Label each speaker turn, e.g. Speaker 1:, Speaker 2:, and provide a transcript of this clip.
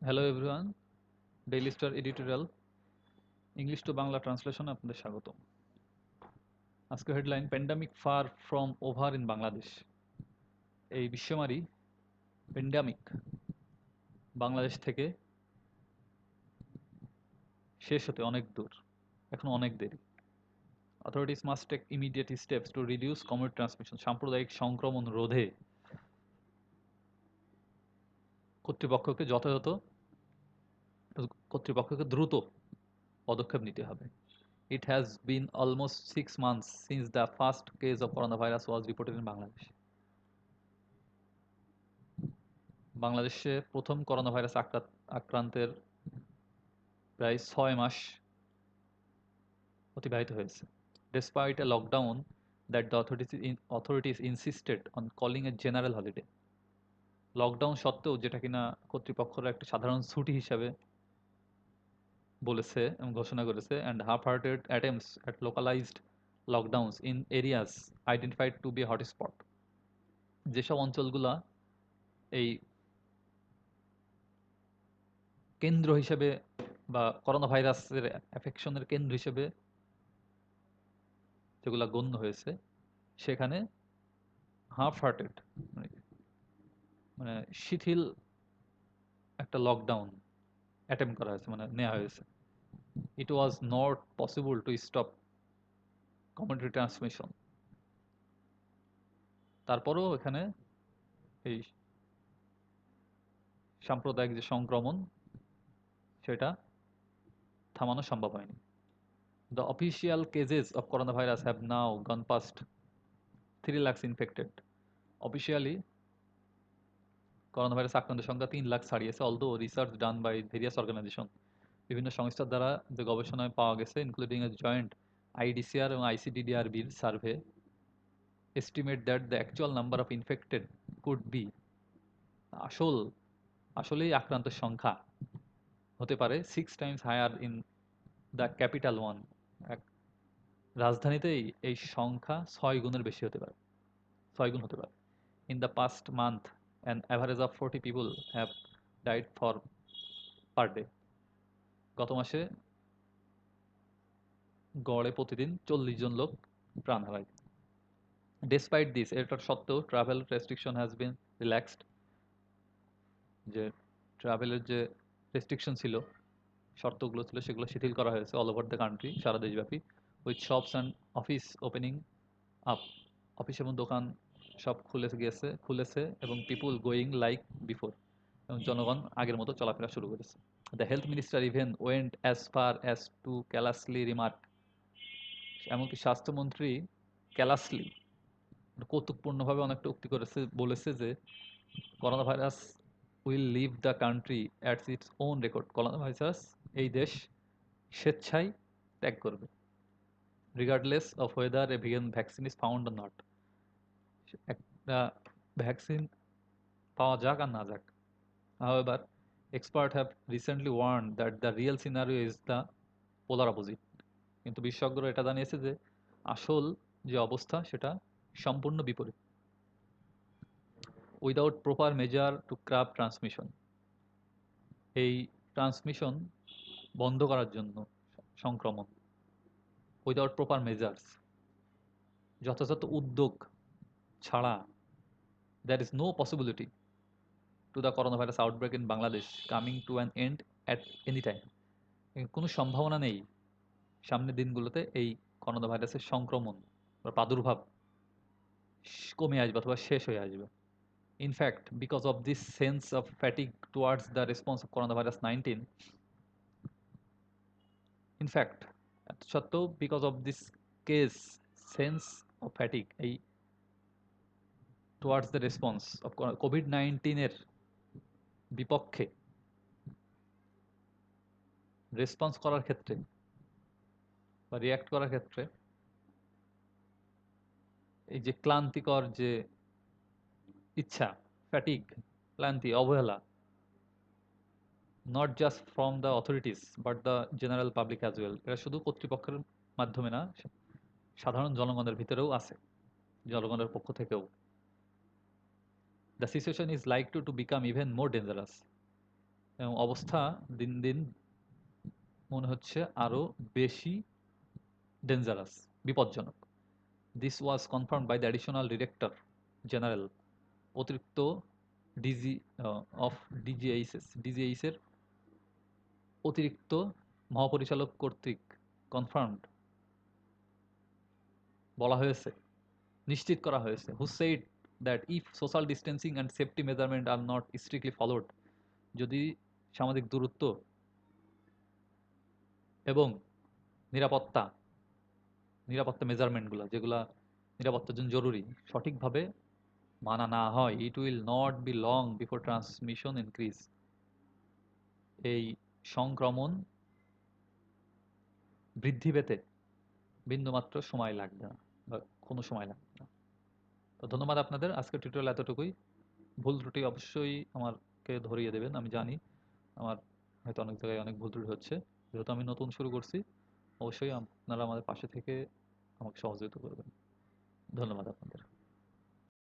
Speaker 1: Hello everyone, daily star editorial English to Bangla ট্রান্সলেশনে আপনাদের স্বাগত। আজকে headline, pandemic far from over in Bangladesh. এই বিশ্বমারী প্যান্ডামিক বাংলাদেশ থেকে শেষ হতে অনেক দূর, এখন অনেক দেরি। Authorities must take immediate steps to reduce community transmission. সাম্প্রদায়িক সংক্রমণ রোধে কর্তৃপক্ষকে যথাযথ কর্তৃপক্ষকে দ্রুত পদক্ষেপ নিতে হবে। It has been almost 6 months since the first case of coronavirus was reported in Bangladesh. বাংলাদেশে প্রথম করোনা ভাইরাস আক্রান্তের প্রায় 6 মাস অতিবাহিত হয়েছে। Despite a lockdown that the authorities insisted on calling a general holiday. Lockdown সত্ত্বেও যেটা কিনা কর্তৃপক্ষরা একটা সাধারণ ছুটি হিসাবে বলেছে এবং ঘোষণা করেছে, and half-hearted attempts at localized lockdowns in areas identified to be a hotspot. যেসব অঞ্চলগুলা এই কেন্দ্র হিসেবে বা করোনা ভাইরাসের অ্যাফেকশনের কেন্দ্র হিসেবে যেগুলা গণ্য হয়েছে, সেখানে হাফ হার্টেড মানে মানে শিথিল একটা লকডাউন অ্যাটেম্প করা হয়েছে, মানে নেওয়া হয়েছে। It was not possible to stop community transmission. তারপরেও এখানে এই সাম্প্রদায়িক যে সংক্রমণ, সেটা থামানো সম্ভব হয়নি। The official cases of corona virus have now gone past 3 lakhs infected. Officially corona virus আক্রান্তের সংখ্যা 3 লাখ ছাড়িয়েছে। Although research done by various organization, বিভিন্ন সংস্থার দ্বারা যে গবেষণায় পাওয়া গেছে, ইনক্লুডিং এ জয়েন্ট আইডিসিআর এবং আইসিডিডিআরবির survey, estimate that the actual number of infected could be, আসল আসলেই আক্রান্তের সংখ্যা হতে পারে 6 times higher in the capital one. এক রাজধানীতেই এই সংখ্যা 6 গুণের বেশি হতে পারে, 6 গুণ হতে পারে। In the past month an average of 40 people have died for per day. গত মাসে গড়ে প্রতিদিন 40 জন লোক প্রাণ হারায়। ডেসপাইট দিস, এটার সত্ত্বেও travel restriction has been relaxed, যে ট্রাভেলের যে রেস্ট্রিকশন ছিল, শর্তগুলো ছিল, সেগুলো শিথিল করা হয়েছে অল ওভার দ্য কান্ট্রি, সারা দেশব্যাপী। With shops and office opening up, office এবং দোকান সব খুলেছে এবং পিপুল গোয়িং লাইক বিফোর, এবং জনগণ আগের মতো চলাফেরা শুরু করেছে। The health minister even went as far as to callously remark, এমনকি স্বাস্থ্যমন্ত্রী ক্যালাসলি কৌতুকপূর্ণভাবে অনেকটা উক্তি করেছে, বলেছে যে corona virus will leave the country at its own record. Corona virus এই দেশ স্বেচ্ছায় ত্যাগ করবে, regardless of whether a vaccine is found or not. একটা ভ্যাকসিন পাওয়া যাক আর না যাক। However, experts have recently warned that the real scenario is the polar opposite. কিন্তু বিশেষজ্ঞরা এটা জানিয়েছে যে আসল যে অবস্থা সেটা সম্পূর্ণ বিপরীত। Without proper measure to curb transmission, এই ট্রান্সমিশন বন্ধ করার জন্য, সংক্রমণ, উইদাউট প্রপার মেজার্স, যথাযথ উদ্যোগ ছাড়া, there is no possibility to the corona virus outbreak in Bangladesh coming to an end at any time. কোনো সম্ভাবনা নেই সামনের দিনগুলোতে এই করোনা ভাইরাসের সংক্রমণ বা প্রাদুর্ভাব কমে আসবে অথবা শেষ হয়ে আসবে। In fact, because of this sense of fatigue towards the response of corona virus 19, in fact এত সত্ত্বেও, because of this case sense of fatigue, এই টুয়ার্ডস দ্য রেসপন্স অফ কোভিড-19 বিপক্ষে রেসপন্স করার ক্ষেত্রে বা রিয়াক্ট করার ক্ষেত্রে এই যে ক্লান্তিকর যে ইচ্ছা, ফ্যাটিক, ক্লান্তি, অবহেলা, not just from the authorities but the general public as well, এটা শুধু কর্তৃপক্ষের মাধ্যমে না, সাধারণ জনগণের ভিতরেও আছে, জনগণের পক্ষ থেকেও। The situation is like to become even more dangerous. এবং অবস্থা দিন দিন মনে হচ্ছে আরো বেশি ডেঞ্জারাস, বিপজ্জনক। This was confirm by the additional director general, অতিরিক্ত ডিজি অফ ডিজিএইচ এর অতিরিক্ত মহাপরিচালক কর্তৃক কনফার্মড, বলা হয়েছে, নিশ্চিত করা হয়েছে, who said that if social distancing and safety measurement are not strictly followed, যদি সামাজিক দূরত্ব এবং নিরাপত্তা নিরাপত্তা মেজারমেন্টগুলো, যেগুলা নিরাপত্তার জন্য জরুরি, সঠিকভাবে মানা না হয়, it will not be long before transmission increase, এই সংক্রমণ বৃদ্ধি পেতে বিন্দুমাত্র সময় লাগবে না, বা কোনো সময় লাগবে না। তো ধন্যবাদ আপনাদের, আজকের টিউটোরিয়াল এতটুকুই। ভুল ত্রুটি অবশ্যই আমাকে ধরিয়ে দেবেন, আমি জানি আমার হয়তো অনেক জায়গায় অনেক ভুল ত্রুটি হচ্ছে, যেহেতু আমি নতুন শুরু করছি। অবশ্যই আপনারা আমাদের পাশে থেকে আমাকে সহযোগিতা করবেন। ধন্যবাদ আপনাদের।